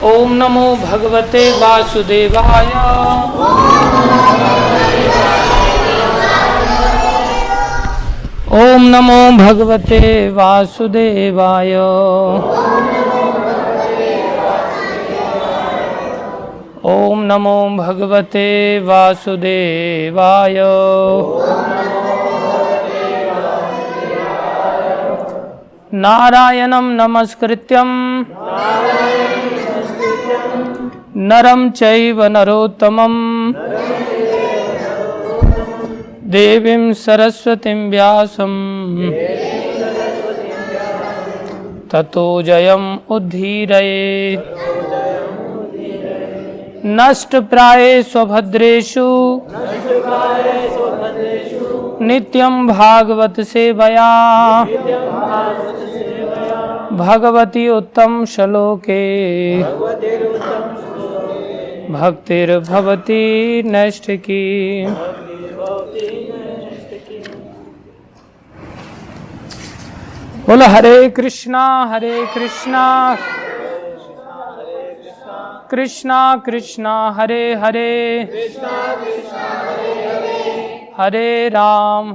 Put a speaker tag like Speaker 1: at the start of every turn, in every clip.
Speaker 1: ओम नमो भगवते वासुदेवाय। ओम नमो भगवते वासुदेवाय। ओम नमो भगवते वासुदेवाय। नारायणं नमस्कृत्यं नरं चैव नरोत्तमं देवीं सरस्वतीं व्यासं ततो जयम् उद्धीरयेत्। नष्टप्रायेषु भद्रेषु नित्यं भागवत सेवया भगवती उत्तम श्लोके भक्तिर्भवती नैष्ठिकी। बोलो हरे कृष्णा कृष्णा कृष्णा हरे हरे हरे राम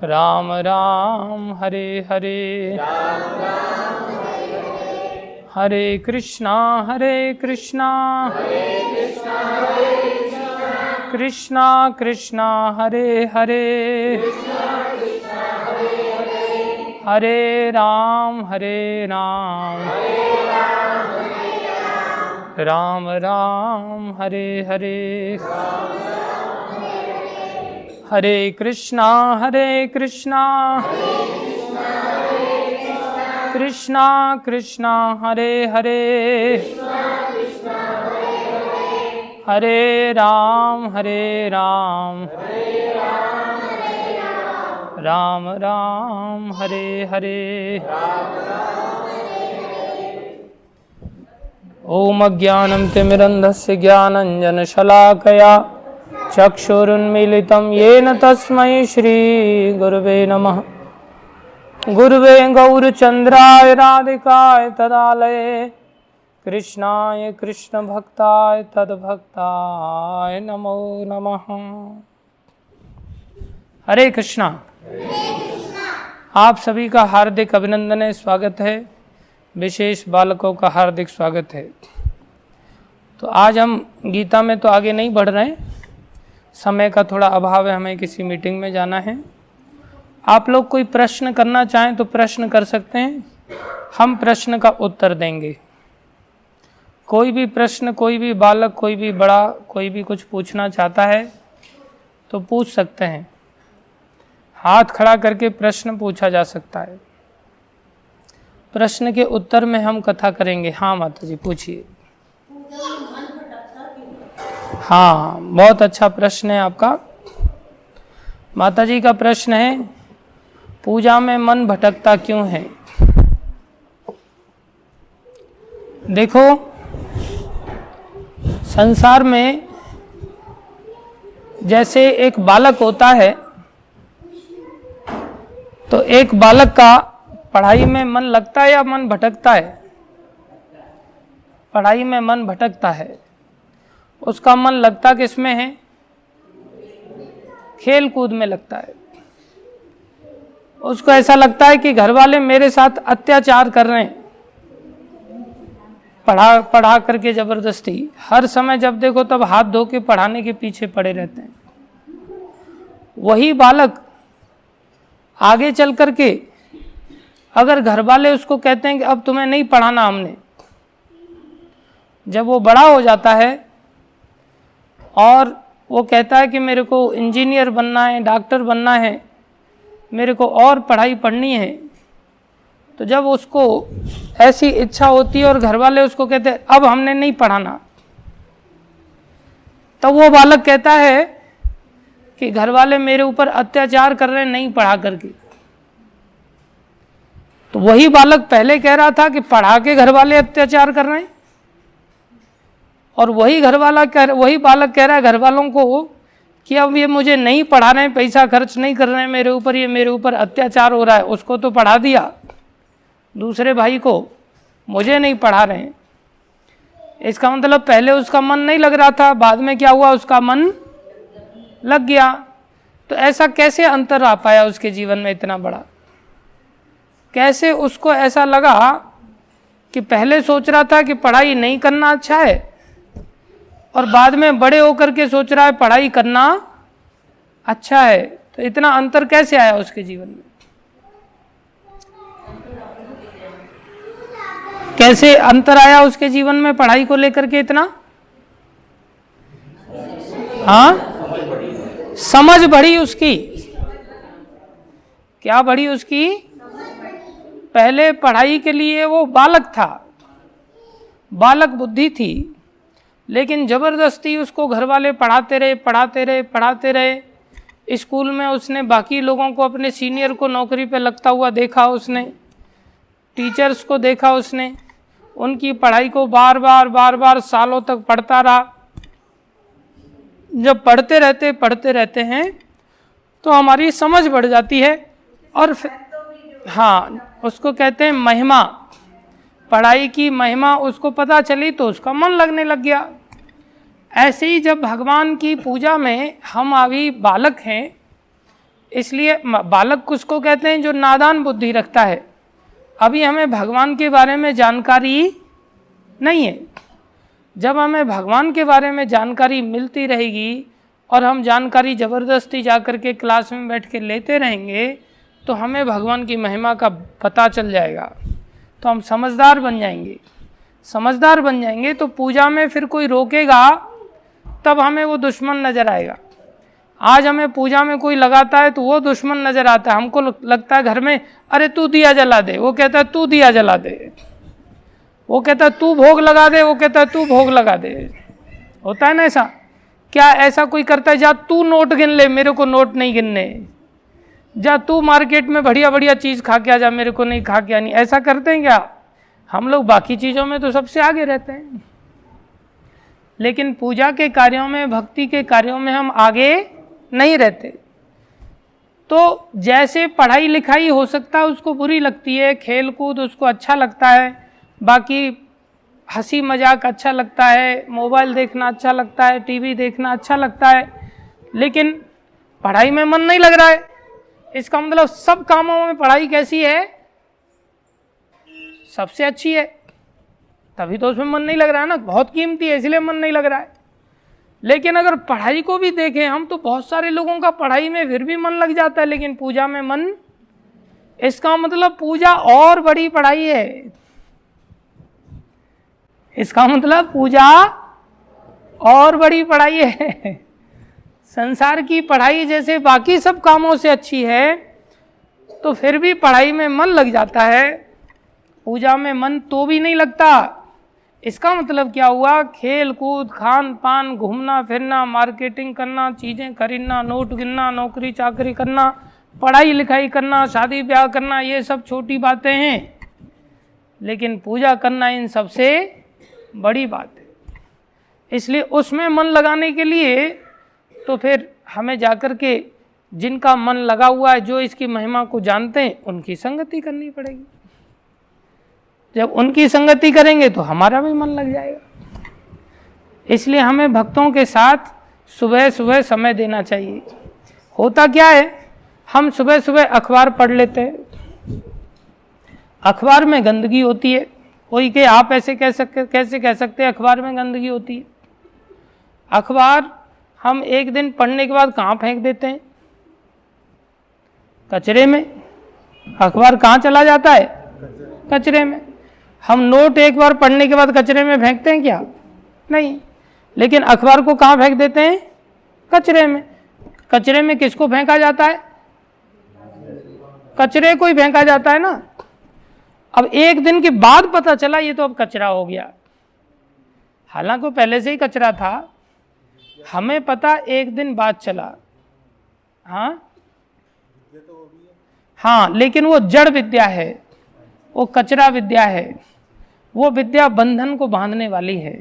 Speaker 1: राम राम हरे हरे हरे कृष्णा कृष्णा कृष्णा हरे हरे हरे राम राम राम हरे हरे हरे कृष्णा कृष्णा कृष्णा हरे हरे हरे राम राम राम हरे हरे। ओम अज्ञानं तिमिरन्धस्य ज्ञानाञ्जनशलाकया चक्षुरुन्मीलितं येन तस्मै श्रीगुरुवे नमः। गुरुवे गौरचन्द्राय राधिकाय तदालये कृष्णाय कृष्णभक्ताय तद्भक्ताय नमो नमः। हरे कृष्णा। आप सभी का हार्दिक अभिनंदन है, स्वागत है। विशेष बालकों का हार्दिक स्वागत है। तो आज हम गीता में तो आगे नहीं बढ़ रहे हैं, समय का थोड़ा अभाव है, हमें किसी मीटिंग में जाना है। आप लोग कोई प्रश्न करना चाहें तो प्रश्न कर सकते हैं, हम प्रश्न का उत्तर देंगे। कोई भी प्रश्न, कोई भी बालक, कोई भी बड़ा, कोई भी कुछ पूछना चाहता है तो पूछ सकते हैं। हाथ खड़ा करके प्रश्न पूछा जा सकता है। प्रश्न के उत्तर में हम कथा करेंगे। हाँ माता जी पूछिए। हाँ, बहुत अच्छा प्रश्न है आपका। माता जी का प्रश्न है, पूजा में मन भटकता क्यों है? देखो, संसार में जैसे एक बालक होता है तो एक बालक का पढ़ाई में मन लगता है या मन भटकता है? पढ़ाई में मन भटकता है। उसका मन लगता किसमें है? खेल कूद में लगता है। उसको ऐसा लगता है कि घर वाले मेरे साथ अत्याचार कर रहे हैं, पढ़ा करके जबरदस्ती। हर समय जब देखो तब हाथ धो के पढ़ाने के पीछे पड़े रहते हैं। वही बालक आगे चल करके अगर घर वाले उसको कहते हैं कि अब तुम्हें नहीं पढ़ाना हमने, जब वो बड़ा हो जाता है और वो कहता है कि मेरे को इंजीनियर बनना है, डॉक्टर बनना है, मेरे को और पढ़ाई पढ़नी है, तो जब उसको ऐसी इच्छा होती है और घर वाले उसको कहते हैं अब हमने नहीं पढ़ाना, तब वो बालक कहता है कि घर वाले मेरे ऊपर अत्याचार कर रहे हैं नहीं पढ़ा करके। तो वही बालक पहले कह रहा था कि पढ़ा के घर वाले अत्याचार कर रहे हैं, और वही बालक कह रहा है घर वालों को कि अब ये मुझे नहीं पढ़ा रहे हैं, पैसा खर्च नहीं कर रहे हैं मेरे ऊपर, ये मेरे ऊपर अत्याचार हो रहा है। उसको तो पढ़ा दिया, दूसरे भाई को, मुझे नहीं पढ़ा रहे हैं। इसका मतलब पहले उसका मन नहीं लग रहा था, बाद में क्या हुआ, उसका मन लग गया। तो ऐसा कैसे अंतर आ पाया उसके जीवन में इतना बड़ा? कैसे उसको ऐसा लगा कि पहले सोच रहा था कि पढ़ाई नहीं करना अच्छा है और बाद में बड़े होकर के सोच रहा है पढ़ाई करना अच्छा है? तो इतना अंतर कैसे आया उसके जीवन में? कैसे अंतर आया उसके जीवन में पढ़ाई को लेकर के इतना? हाँ, समझ बढ़ी उसकी। क्या बढ़ी उसकी? पहले पढ़ाई के लिए वो बालक था, बालक बुद्धि थी, लेकिन जबरदस्ती उसको घर वाले पढ़ाते रहे। स्कूल में उसने बाकी लोगों को, अपने सीनियर को नौकरी पे लगता हुआ देखा उसने, टीचर्स को देखा उसने, उनकी पढ़ाई को बार बार सालों तक पढ़ता रहा। जब पढ़ते रहते हैं तो हमारी समझ बढ़ जाती है और फिर हाँ, उसको कहते हैं महिमा, पढ़ाई की महिमा उसको पता चली तो उसका मन लगने लग गया। ऐसे ही जब भगवान की पूजा में हम अभी बालक हैं, इसलिए बालक उसको कहते हैं जो नादान बुद्धि रखता है। अभी हमें भगवान के बारे में जानकारी नहीं है। जब हमें भगवान के बारे में जानकारी मिलती रहेगी और हम जानकारी ज़बरदस्ती जाकर के क्लास में बैठ के लेते रहेंगे तो हमें भगवान की महिमा का पता चल जाएगा, तो हम समझदार बन जाएंगे। तो पूजा में फिर कोई रोकेगा तब हमें वो दुश्मन नज़र आएगा। आज हमें पूजा में कोई लगाता है तो वो दुश्मन नज़र आता है। हमको लगता है घर में, अरे तू दिया जला दे, वो कहता है तू दिया जला दे, वो कहता है तू भोग लगा दे, वो कहता है तू भोग लगा दे। होता है ना ऐसा? क्या ऐसा कोई करता है, जा तू नोट गिन ले, मेरे को नोट नहीं गिनने, जा तू मार्केट में बढ़िया चीज़ खा के आ जा, मेरे को नहीं खा के आनी? ऐसा करते हैं क्या? हम लोग बाकी चीज़ों में तो सबसे आगे रहते हैं, लेकिन पूजा के कार्यों में, भक्ति के कार्यों में हम आगे नहीं रहते। तो जैसे पढ़ाई लिखाई हो सकता है उसको बुरी लगती है, खेल कूद उसको अच्छा लगता है, बाकी हंसी मजाक अच्छा लगता है, मोबाइल देखना अच्छा लगता है, टीवी देखना अच्छा लगता है, लेकिन पढ़ाई में मन नहीं लग रहा है। इसका मतलब सब कामों में पढ़ाई कैसी है? सबसे अच्छी है, तभी तो उसमें मन नहीं लग रहा है ना, बहुत कीमती है इसलिए मन नहीं लग रहा है। लेकिन अगर पढ़ाई को भी देखें हम तो बहुत सारे लोगों का पढ़ाई में फिर भी मन लग जाता है, लेकिन पूजा में मन, इसका मतलब पूजा और बड़ी पढ़ाई है। इसका मतलब पूजा और बड़ी पढ़ाई है। संसार की पढ़ाई जैसे बाकी सब कामों से अच्छी है, तो फिर भी पढ़ाई में मन लग जाता है, पूजा में मन तो भी नहीं लगता। इसका मतलब क्या हुआ? खेल कूद, खान पान, घूमना फिरना, मार्केटिंग करना, चीज़ें खरीदना, नोट गिनना, नौकरी चाकरी करना, पढ़ाई लिखाई करना, शादी ब्याह करना, ये सब छोटी बातें हैं, लेकिन पूजा करना इन सबसे बड़ी बात है। इसलिए उसमें मन लगाने के लिए तो फिर हमें जाकर के जिनका मन लगा हुआ है, जो इसकी महिमा को जानते हैं, उनकी संगति करनी पड़ेगी। जब उनकी संगति करेंगे तो हमारा भी मन लग जाएगा। इसलिए हमें भक्तों के साथ सुबह सुबह समय देना चाहिए। होता क्या है, हम सुबह सुबह अखबार पढ़ लेते हैं, अखबार में गंदगी होती है। कोई के आप ऐसे कैसे कह सकते हैं अखबार में गंदगी होती है? अखबार हम एक दिन पढ़ने के बाद कहाँ फेंक देते हैं? कचरे में। अखबार कहाँ चला जाता है? कचरे में। हम नोट एक बार पढ़ने के बाद कचरे में फेंकते हैं क्या? नहीं। लेकिन अखबार को कहाँ फेंक देते हैं? कचरे में। कचरे में किसको फेंका जाता है? कचरे को ही फेंका जाता है ना। अब एक दिन के बाद पता चला ये तो अब कचरा हो गया, हालांकि पहले से ही कचरा था, हमें पता एक दिन बाद चला। हाँ, लेकिन वो जड़ विद्या है, वो कचरा विद्या है। वो विद्या बंधन को बांधने वाली है,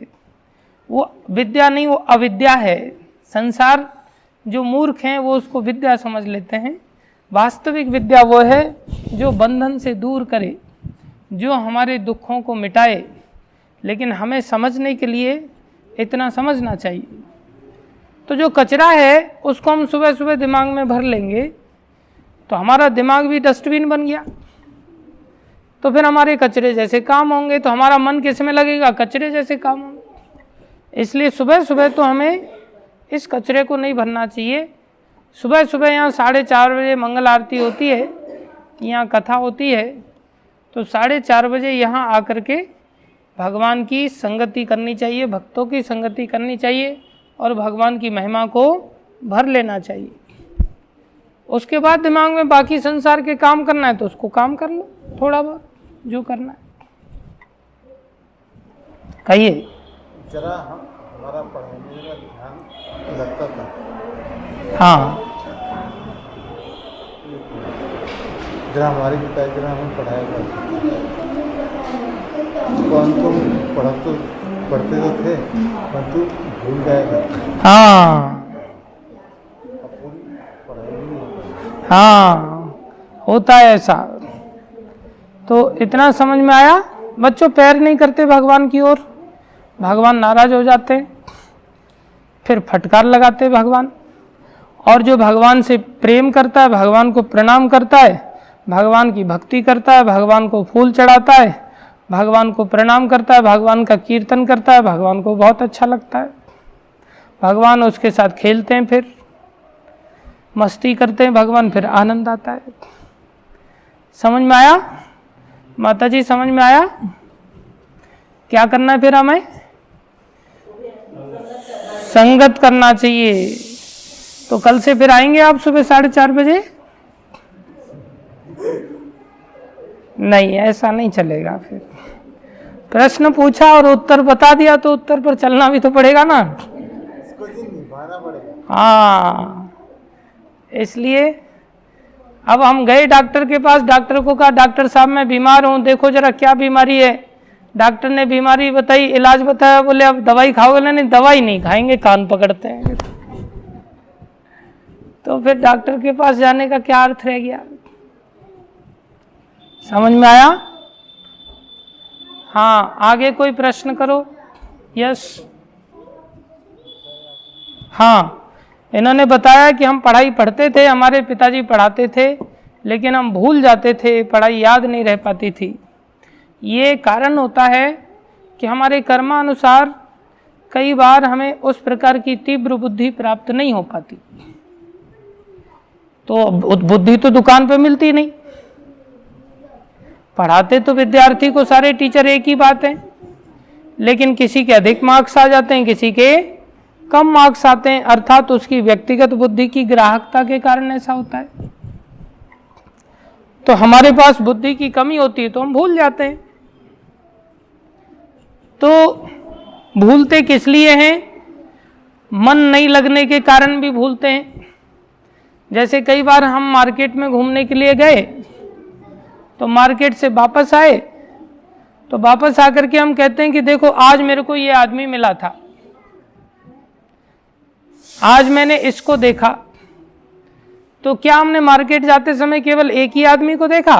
Speaker 1: वो विद्या नहीं, वो अविद्या है। संसार जो मूर्ख हैं वो उसको विद्या समझ लेते हैं। वास्तविक विद्या वो है जो बंधन से दूर करे, जो हमारे दुखों को मिटाए, लेकिन हमें समझने के लिए इतना समझना चाहिए। तो जो कचरा है उसको हम सुबह सुबह दिमाग में भर लेंगे तो हमारा दिमाग भी डस्टबिन बन गया, तो फिर हमारे कचरे जैसे काम होंगे, तो हमारा मन किस में लगेगा? कचरे जैसे काम होंगे। इसलिए सुबह सुबह तो हमें इस कचरे को नहीं भरना चाहिए। सुबह सुबह यहाँ 4:30 बजे मंगल आरती होती है, यहाँ कथा होती है, तो 4:30 बजे यहाँ आकर के भगवान की संगति करनी चाहिए, भक्तों की संगति करनी चाहिए और भगवान की महिमा को भर लेना चाहिए। उसके बाद दिमाग में बाकी संसार के काम करना है तो उसको काम कर लो, थोड़ा बहुत जो करना है। कहिए।
Speaker 2: जरा हमारा पढ़ाई में ध्यान लगता था।
Speaker 1: हाँ,
Speaker 2: जरा हमारे पिताजी जरा हमें पढ़ाया करते परंतु पढ़ते तो थे परंतु भूल गए करते।
Speaker 1: हाँ, हाँ, होता है ऐसा। तो इतना समझ में आया? बच्चों पैर नहीं करते भगवान की ओर, भगवान नाराज हो जाते, फिर फटकार लगाते भगवान। और जो भगवान से प्रेम करता है, भगवान को प्रणाम करता है, भगवान की भक्ति करता है, भगवान को फूल चढ़ाता है, भगवान को प्रणाम करता है, भगवान का कीर्तन करता है, भगवान को बहुत अच्छा लगता है। भगवान उसके साथ खेलते हैं, फिर मस्ती करते हैं भगवान, फिर आनंद आता है। समझ में आया माता जी? समझ में आया? क्या करना है फिर हमें? संगत करना चाहिए। तो कल से फिर आएंगे आप सुबह 4:30 बजे? नहीं, ऐसा नहीं चलेगा। फिर प्रश्न पूछा और उत्तर बता दिया तो उत्तर पर चलना भी तो पड़ेगा ना।
Speaker 2: इसको निभाना पड़ेगा।
Speaker 1: हाँ, इसलिए अब हम गए डॉक्टर के पास, डॉक्टर को कहा डॉक्टर साहब मैं बीमार हूँ, देखो जरा क्या बीमारी है। डॉक्टर ने बीमारी बताई, इलाज बताया, बोले अब दवाई खाओगे? नहीं, दवाई नहीं खाएंगे, कान पकड़ते हैं। तो फिर डॉक्टर के पास जाने का क्या अर्थ रह गया? समझ में आया? हाँ, आगे कोई प्रश्न करो। यस। हाँ, इन्होंने बताया कि हम पढ़ाई पढ़ते थे, हमारे पिताजी पढ़ाते थे, लेकिन हम भूल जाते थे, पढ़ाई याद नहीं रह पाती थी। ये कारण होता है कि हमारे कर्मानुसार कई बार हमें उस प्रकार की तीव्र बुद्धि प्राप्त नहीं हो पाती। तो बुद्धि तो दुकान पे मिलती नहीं। पढ़ाते तो विद्यार्थी को सारे टीचर एक ही बात है, लेकिन किसी के अधिक मार्क्स आ जाते हैं, किसी के कम मार्क्स आते हैं, अर्थात उसकी व्यक्तिगत बुद्धि की ग्राहकता के कारण ऐसा होता है। तो हमारे पास बुद्धि की कमी होती है तो हम भूल जाते हैं। तो भूलते किस लिए हैं? मन नहीं लगने के कारण भी भूलते हैं। जैसे कई बार हम मार्केट में घूमने के लिए गए, तो मार्केट से वापस आए, तो वापस आकर के हम कहते हैं कि देखो आज मेरे को ये आदमी मिला था, आज मैंने इसको देखा। तो क्या हमने मार्केट जाते समय केवल एक ही आदमी को देखा?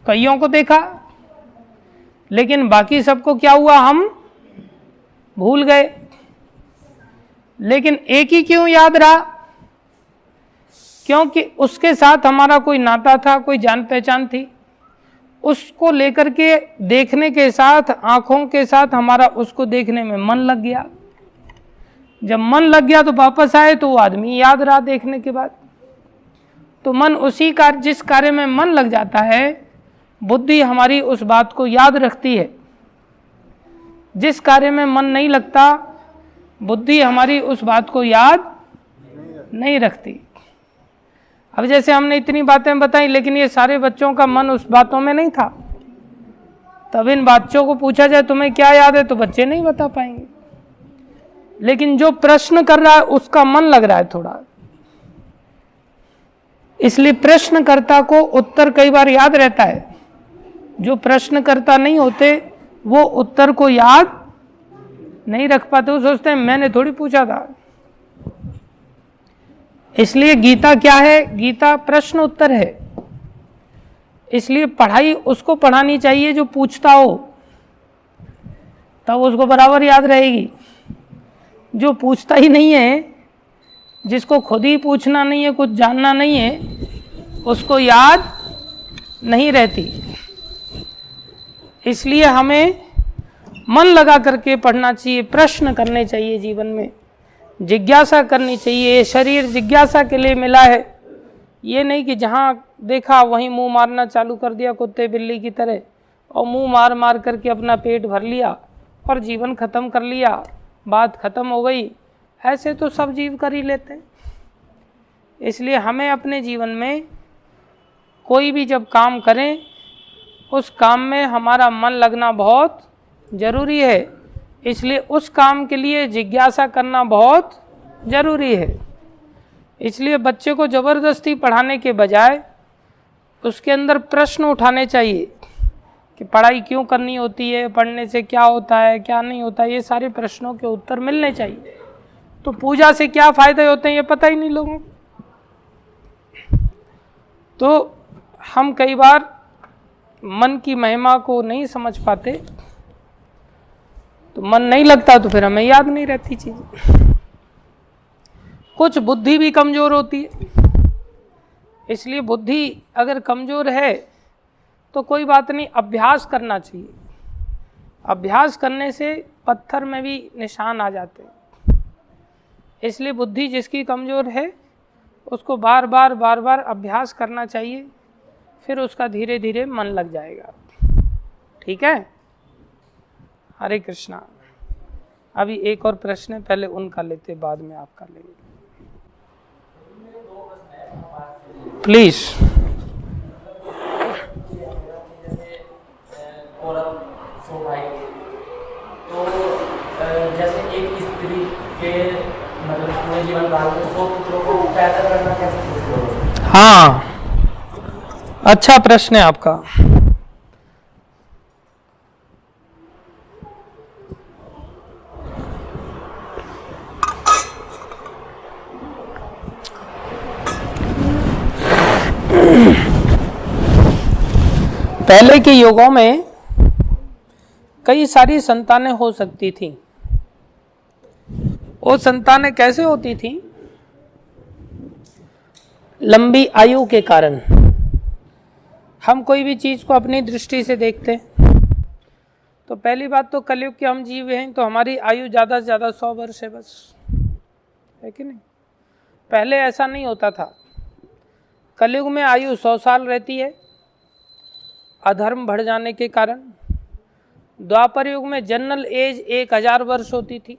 Speaker 1: कईयों को देखा, लेकिन बाकी सबको क्या हुआ? हम भूल गए। लेकिन एक ही क्यों याद रहा? क्योंकि उसके साथ हमारा कोई नाता था, कोई जान पहचान थी। उसको लेकर के देखने के साथ, आंखों के साथ हमारा उसको देखने में मन लग गया। जब मन लग गया तो वापस आए तो वो आदमी याद रहा देखने के बाद। तो मन उसी कार्य, जिस कार्य में मन लग जाता है, बुद्धि हमारी उस बात को याद रखती है। जिस कार्य में मन नहीं लगता, बुद्धि हमारी उस बात को याद नहीं रखती। अब जैसे हमने इतनी बातें बताई, लेकिन ये सारे बच्चों का मन उस बातों में नहीं था। तब इन बच्चों को पूछा जाए तुम्हें क्या याद है, तो बच्चे नहीं बता पाएंगे। लेकिन जो प्रश्न कर रहा है उसका मन लग रहा है थोड़ा, इसलिए प्रश्नकर्ता को उत्तर कई बार याद रहता है। जो प्रश्नकर्ता नहीं होते वो उत्तर को याद नहीं रख पाते, वो सोचते हैं मैंने थोड़ी पूछा था। इसलिए गीता क्या है? गीता प्रश्न उत्तर है। इसलिए पढ़ाई उसको पढ़ानी चाहिए जो पूछता हो, तब उसको बराबर याद रहेगी। जो पूछता ही नहीं है, जिसको खुद ही पूछना नहीं है, कुछ जानना नहीं है, उसको याद नहीं रहती। इसलिए हमें मन लगा करके पढ़ना चाहिए, प्रश्न करने चाहिए, जीवन में जिज्ञासा करनी चाहिए। ये शरीर जिज्ञासा के लिए मिला है, ये नहीं कि जहाँ देखा वहीं मुंह मारना चालू कर दिया कुत्ते बिल्ली की तरह, और मुंह मार मार करके अपना पेट भर लिया और जीवन खत्म कर लिया, बात खत्म हो गई। ऐसे तो सब जीव कर ही लेते हैं। इसलिए हमें अपने जीवन में कोई भी जब काम करें, उस काम में हमारा मन लगना बहुत जरूरी है। इसलिए उस काम के लिए जिज्ञासा करना बहुत जरूरी है। इसलिए बच्चे को ज़बरदस्ती पढ़ाने के बजाय उसके अंदर प्रश्न उठाने चाहिए कि पढ़ाई क्यों करनी होती है, पढ़ने से क्या होता है, क्या नहीं होता है। ये सारे प्रश्नों के उत्तर मिलने चाहिए। तो पूजा से क्या फ़ायदे होते हैं ये पता ही नहीं लोगों को। तो हम कई बार मन की महिमा को नहीं समझ पाते, तो मन नहीं लगता तो फिर हमें याद नहीं रहती चीज़ें। कुछ बुद्धि भी कमज़ोर होती है, इसलिए बुद्धि अगर कमज़ोर है तो कोई बात नहीं, अभ्यास करना चाहिए। अभ्यास करने से पत्थर में भी निशान आ जाते हैं। इसलिए बुद्धि जिसकी कमज़ोर है उसको बार बार अभ्यास करना चाहिए, फिर उसका धीरे धीरे मन लग जाएगा। ठीक है, हरे कृष्णा। अभी एक और प्रश्न है, पहले उनका लेते, बाद में आपका लेंगे। प्लीज।
Speaker 3: तो जैसे एक स्त्री के मतलब पूरे जीवन काल में 100 पुत्रों को पैदा करना कैसे पॉसिबल हो?
Speaker 1: हाँ, अच्छा प्रश्न है आपका। पहले के युगों में कई सारी संतानें हो सकती थी। वो संतानें कैसे होती थी? लंबी आयु के कारण। हम कोई भी चीज़ को अपनी दृष्टि से देखते हैं तो पहली बात तो कलयुग के हम जीव हैं, तो हमारी आयु ज़्यादा से ज़्यादा 100 वर्ष है बस, है कि नहीं? पहले ऐसा नहीं होता था। कलयुग में आयु 100 साल रहती है, अधर्म बढ़ जाने के कारण। द्वापर युग में जनरल एज 1000 वर्ष होती थी।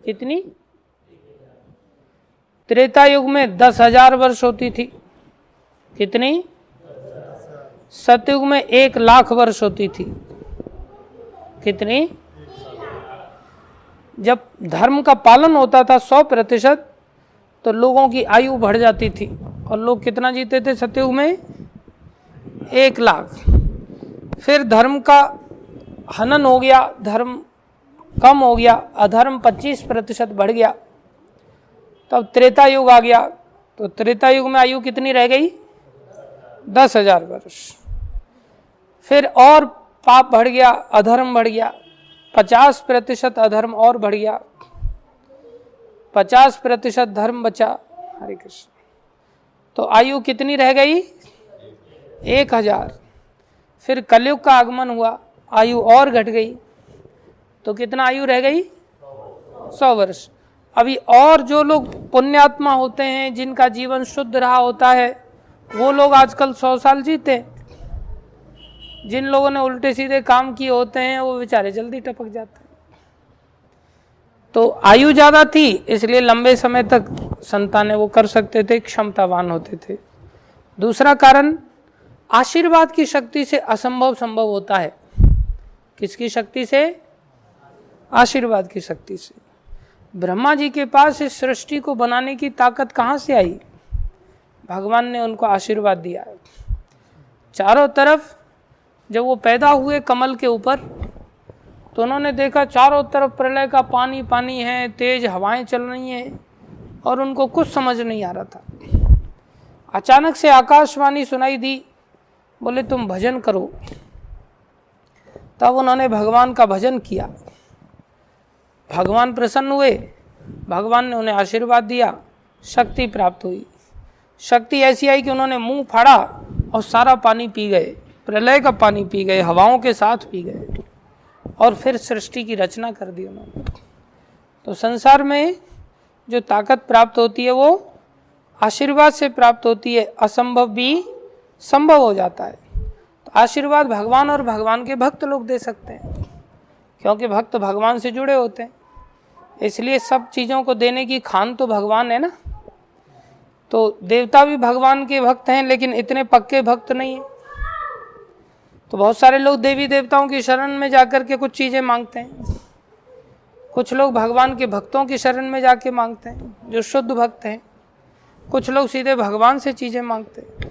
Speaker 1: कितनी? त्रेता युग में 10,000 वर्ष होती थी। कितनी? सतयुग में 1,00,000 वर्ष होती थी। कितनी? जब धर्म का पालन होता था 100%, तो लोगों की आयु बढ़ जाती थी। और लोग कितना जीते थे सतयुग में? 1,00,000। फिर धर्म का हनन हो गया, धर्म कम हो गया, अधर्म 25% बढ़ गया, तब त्रेता युग आ गया। तो त्रेता युग में आयु कितनी रह गई? 10,000 वर्ष। फिर और पाप बढ़ गया, अधर्म बढ़ गया, 50% अधर्म और बढ़ गया, 50% धर्म बचा। हरे कृष्ण। तो आयु कितनी रह गई? 1,000। फिर कलयुग का आगमन हुआ, आयु और घट गई, तो कितना आयु रह गई? 100 वर्ष। अभी और जो लोग पुण्यात्मा होते हैं, जिनका जीवन शुद्ध रहा होता है, वो लोग आजकल 100 साल जीते। जिन लोगों ने उल्टे सीधे काम किए होते हैं वो बेचारे जल्दी टपक जाते हैं। तो आयु ज़्यादा थी, इसलिए लंबे समय तक संतानें वो कर सकते थे, क्षमतावान होते थे। दूसरा कारण, आशीर्वाद की शक्ति से असंभव संभव होता है। किसकी शक्ति से? आशीर्वाद की शक्ति से। ब्रह्मा जी के पास इस सृष्टि को बनाने की ताकत कहाँ से आई? भगवान ने उनको आशीर्वाद दिया है। चारों तरफ जब वो पैदा हुए कमल के ऊपर, तो उन्होंने देखा चारों तरफ प्रलय का पानी पानी है, तेज हवाएं चल रही हैं, और उनको कुछ समझ नहीं आ रहा था। अचानक से आकाशवाणी सुनाई दी बोले तुम भजन करो। तब उन्होंने भगवान का भजन किया, भगवान प्रसन्न हुए, भगवान ने उन्हें आशीर्वाद दिया, शक्ति प्राप्त हुई। शक्ति ऐसी आई कि उन्होंने मुंह फाड़ा और सारा पानी पी गए, प्रलय का पानी पी गए, हवाओं के साथ पी गए और फिर सृष्टि की रचना कर दी उन्होंने। तो संसार में जो ताकत प्राप्त होती है वो आशीर्वाद से प्राप्त होती है, असंभव भी संभव हो जाता है। तो आशीर्वाद भगवान और भगवान के भक्त लोग दे सकते हैं, क्योंकि भक्त भगवान से जुड़े होते हैं, इसलिए सब चीज़ों को देने की खान तो भगवान है ना। तो देवता भी भगवान के भक्त हैं, लेकिन इतने पक्के भक्त नहीं है। तो बहुत सारे लोग देवी देवताओं की शरण में जाकर के कुछ चीज़ें मांगते हैं, कुछ लोग भगवान के भक्तों की शरण में जाके मांगते हैं जो शुद्ध भक्त हैं, कुछ लोग सीधे भगवान से चीज़ें मांगते हैं।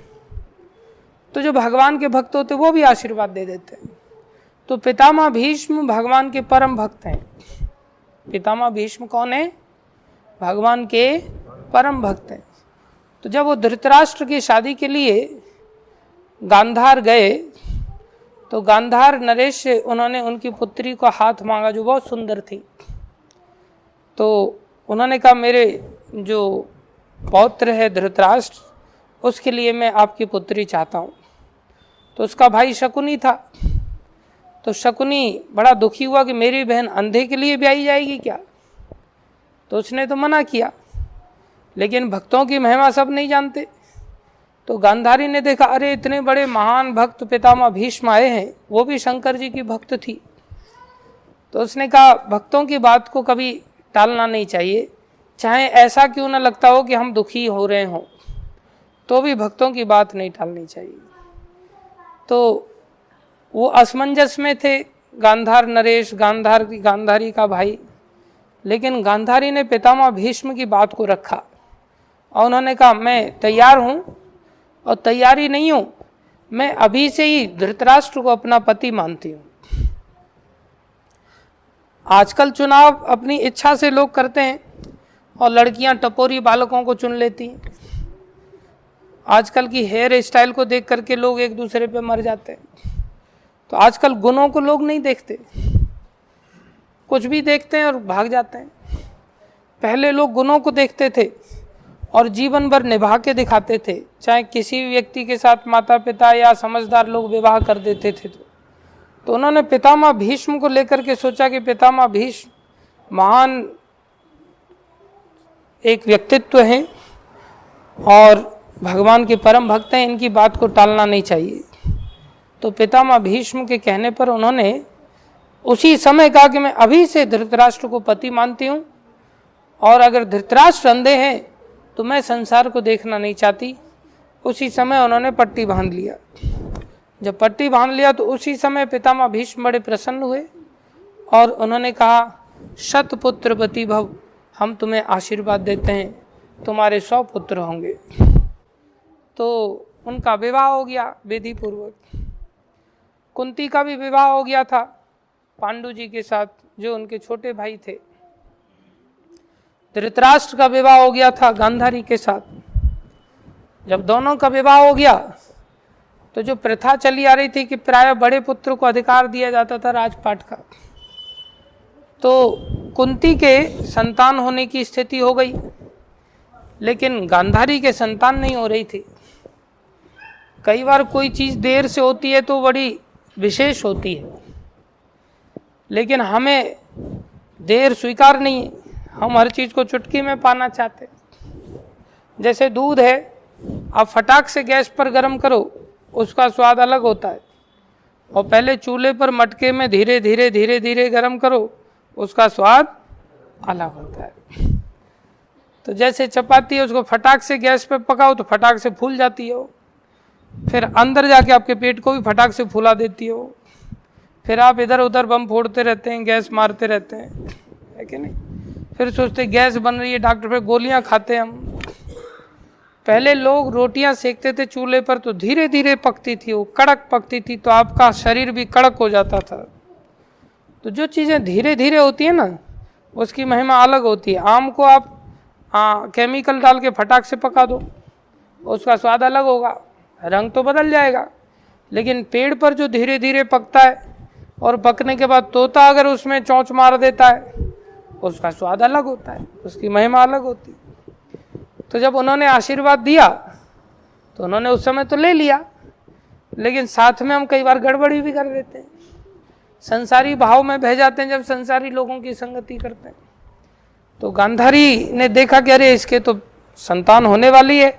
Speaker 1: तो जो भगवान के भक्त होते वो भी आशीर्वाद दे देते हैं। तो पितामह भीष्म भगवान के परम भक्त हैं। पितामह भीष्म कौन है? भगवान के परम भक्त हैं। तो जब वो धृतराष्ट्र की शादी के लिए गांधार गए तो गांधार नरेश से उन्होंने उनकी पुत्री का हाथ मांगा जो बहुत सुंदर थी। तो उन्होंने कहा मेरे जो पौत्र है धृतराष्ट्र, उसके लिए मैं आपकी पुत्री चाहता हूँ। तो उसका भाई शकुनी था। तो शकुनी बड़ा दुखी हुआ कि मेरी बहन अंधे के लिए ब्याही जाएगी क्या। तो उसने तो मना किया, लेकिन भक्तों की महिमा सब नहीं जानते। तो गांधारी ने देखा अरे इतने बड़े महान भक्त पितामह भीष्म आए हैं, वो भी शंकर जी की भक्त थी। तो उसने कहा भक्तों की बात को कभी टालना नहीं चाहिए, चाहे ऐसा क्यों न लगता हो कि हम दुखी हो रहे हों, तो भी भक्तों की बात नहीं टालनी चाहिए। तो वो असमंजस में थे, गांधार नरेश गांधारी का भाई। लेकिन गांधारी ने पितामह भीष्म की बात को रखा और उन्होंने कहा मैं तैयार हूँ, और तैयारी नहीं हूँ, मैं अभी से ही धृतराष्ट्र को अपना पति मानती हूँ। आजकल चुनाव अपनी इच्छा से लोग करते हैं और लड़कियां टपोरी बालकों को चुन लेती हैं। आजकल की हेयर स्टाइल को देख करके लोग एक दूसरे पे मर जाते हैं। तो आजकल गुणों को लोग नहीं देखते, कुछ भी देखते हैं और भाग जाते हैं। पहले लोग गुणों को देखते थे और जीवन भर निभा के दिखाते थे। चाहे किसी व्यक्ति के साथ माता पिता या समझदार लोग विवाह कर देते थे तो उन्होंने पितामह भीष्म को लेकर के सोचा कि पितामह भीष्म महान एक व्यक्तित्व हैं और भगवान के परम भक्त हैं, इनकी बात को टालना नहीं चाहिए। तो पितामह भीष्म के कहने पर उन्होंने उसी समय कहा कि मैं अभी से धृतराष्ट्र को पति मानती हूँ, और अगर धृतराष्ट्र अंधे हैं तो मैं संसार को देखना नहीं चाहती। उसी समय उन्होंने पट्टी बांध लिया। जब पट्टी बांध लिया तो उसी समय पितामह भीष्म बड़े प्रसन्न हुए और उन्होंने कहा शतपुत्रवती भव, हम तुम्हें आशीर्वाद देते हैं, तुम्हारे 100 पुत्र होंगे। तो उनका विवाह हो गया विधि पूर्वक। कुंती का भी विवाह हो गया था पांडु जी के साथ जो उनके छोटे भाई थे। धृतराष्ट्र का विवाह हो गया था गांधारी के साथ। जब दोनों का विवाह हो गया तो जो प्रथा चली आ रही थी कि प्राय बड़े पुत्र को अधिकार दिया जाता था राजपाट का, तो कुंती के संतान होने की स्थिति हो गई, लेकिन गांधारी के संतान नहीं हो रही थी। कई बार कोई चीज़ देर से होती है तो बड़ी विशेष होती है, लेकिन हमें देर स्वीकार नहीं है, हम हर चीज़ को चुटकी में पाना चाहते। जैसे दूध है, आप फटाक से गैस पर गर्म करो, उसका स्वाद अलग होता है, और पहले चूल्हे पर मटके में धीरे धीरे गर्म करो, उसका स्वाद अलग होता है। तो जैसे चपाती है, उसको फटाक से गैस पे पकाओ तो फटाक से फूल जाती है, फिर अंदर जाके आपके पेट को भी फटाक से फूला देती हो, फिर आप इधर उधर बम फोड़ते रहते हैं, गैस मारते रहते हैं, है कि नहीं। फिर सोचते गैस बन रही है, डॉक्टर पे गोलियां खाते हैं हम। पहले लोग रोटियां सेकते थे चूल्हे पर तो धीरे धीरे पकती थी, वो कड़क पकती थी, तो आपका शरीर भी कड़क हो जाता था। तो जो चीज़ें धीरे धीरे होती है ना, उसकी महिमा अलग होती है। आम को आप केमिकल डाल के फटाक से पका दो, उसका स्वाद अलग होगा, रंग तो बदल जाएगा, लेकिन पेड़ पर जो धीरे धीरे पकता है और पकने के बाद तोता अगर उसमें चोंच मार देता है, उसका स्वाद अलग होता है, उसकी महिमा अलग होती है। तो जब उन्होंने आशीर्वाद दिया तो उन्होंने उस समय तो ले लिया, लेकिन साथ में हम कई बार गड़बड़ी भी कर देते हैं, संसारी भाव में बह जाते हैं जब संसारी लोगों की संगति करते हैं। तो गांधारी ने देखा कि अरे इसके तो संतान होने वाली है,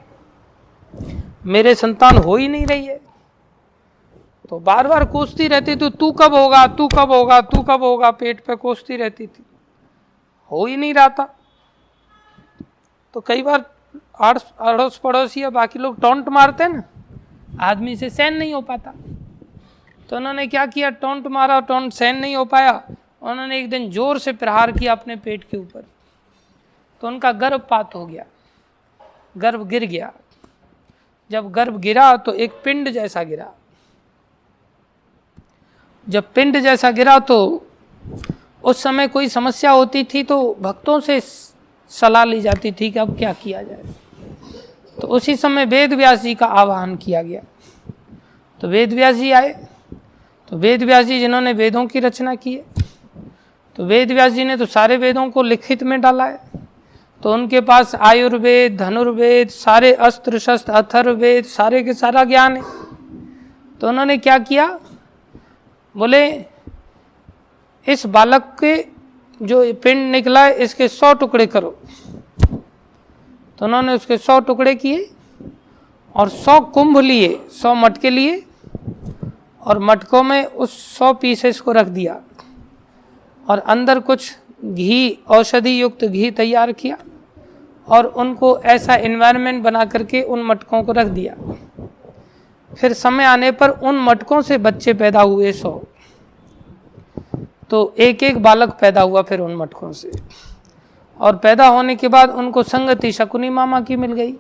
Speaker 1: मेरे संतान हो ही नहीं रही है। तो बार बार कोसती रहती थी, तू कब होगा, तू कब होगा, तू कब होगा, पेट पे कोसती रहती थी, हो ही नहीं रहा था। तो कई बार अड़ोस पड़ोसी या बाकी लोग टोंट मारते हैं ना, आदमी से सहन नहीं हो पाता। तो उन्होंने क्या किया, टोंट मारा, टोंट सहन नहीं हो पाया, उन्होंने एक दिन जोर से प्रहार किया अपने पेट के ऊपर, तो उनका गर्भपात हो गया, गर्भ गिर गया। जब गर्भ गिरा तो एक पिंड जैसा गिरा। जब पिंड जैसा गिरा तो उस समय कोई समस्या होती थी तो भक्तों से सलाह ली जाती थी कि अब क्या किया जाए। तो उसी समय वेद व्यास जी का आवाहन किया गया। तो वेद व्यास जी आए। तो वेद व्यास जी जिन्होंने वेदों की रचना की है, तो वेद व्यास जी ने तो सारे वेदों को लिखित में डाला है। तो उनके पास आयुर्वेद, धनुर्वेद, सारे अस्त्र शस्त्र, अथर्ववेद, सारे के सारा ज्ञान है। तो उन्होंने क्या किया, बोले इस बालक के जो पिंड निकला है इसके 100 टुकड़े करो। तो उन्होंने उसके 100 टुकड़े किए और 100 कुंभ लिए, 100 मटके लिए और मटकों में उस 100 पीसेस को रख दिया और अंदर कुछ घी, औषधि युक्त घी तैयार किया और उनको ऐसा एनवायरनमेंट बना करके उन मटकों को रख दिया। फिर समय आने पर उन मटकों से बच्चे पैदा हुए 100। तो एक एक बालक पैदा हुआ फिर उन मटकों से, और पैदा होने के बाद उनको संगति शकुनी मामा की मिल गई।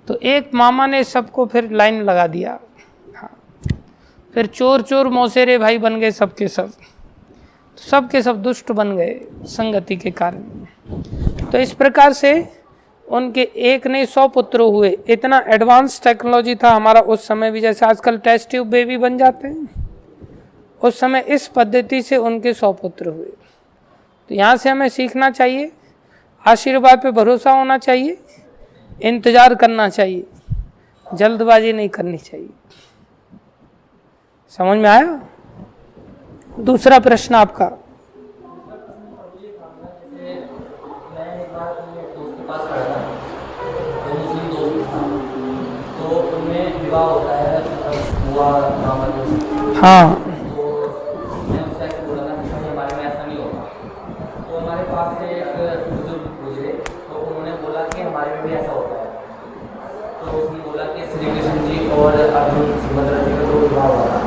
Speaker 1: तो एक मामा ने सबको फिर लाइन लगा दिया। हाँ, फिर चोर चोर मौसेरे भाई बन गए सबके सब, सबके सब दुष्ट बन गए संगति के कारण। तो इस प्रकार से उनके एक नहीं 100 पुत्र हुए। इतना एडवांस टेक्नोलॉजी था हमारा उस समय भी, जैसे आजकल टेस्ट ट्यूब बेबी बन जाते हैं, उस समय इस पद्धति से उनके 100 पुत्र हुए। तो यहाँ से हमें सीखना चाहिए, आशीर्वाद पे भरोसा होना चाहिए, इंतजार करना चाहिए, जल्दबाजी नहीं करनी चाहिए। समझ में आया? दूसरा प्रश्न आपका। हाँ,
Speaker 3: मैं उससे ऐसे बोला था कि हमारे में ऐसा नहीं होगा। तो हमारे पास से एक बुजुर्ग गुजरे, तो उन्होंने बोला कि हमारे में भी ऐसा होता है। तो उसने बोला कि श्री कृष्ण जी और अर्जुन सुभद्रा जी का जो विवाह हुआ था,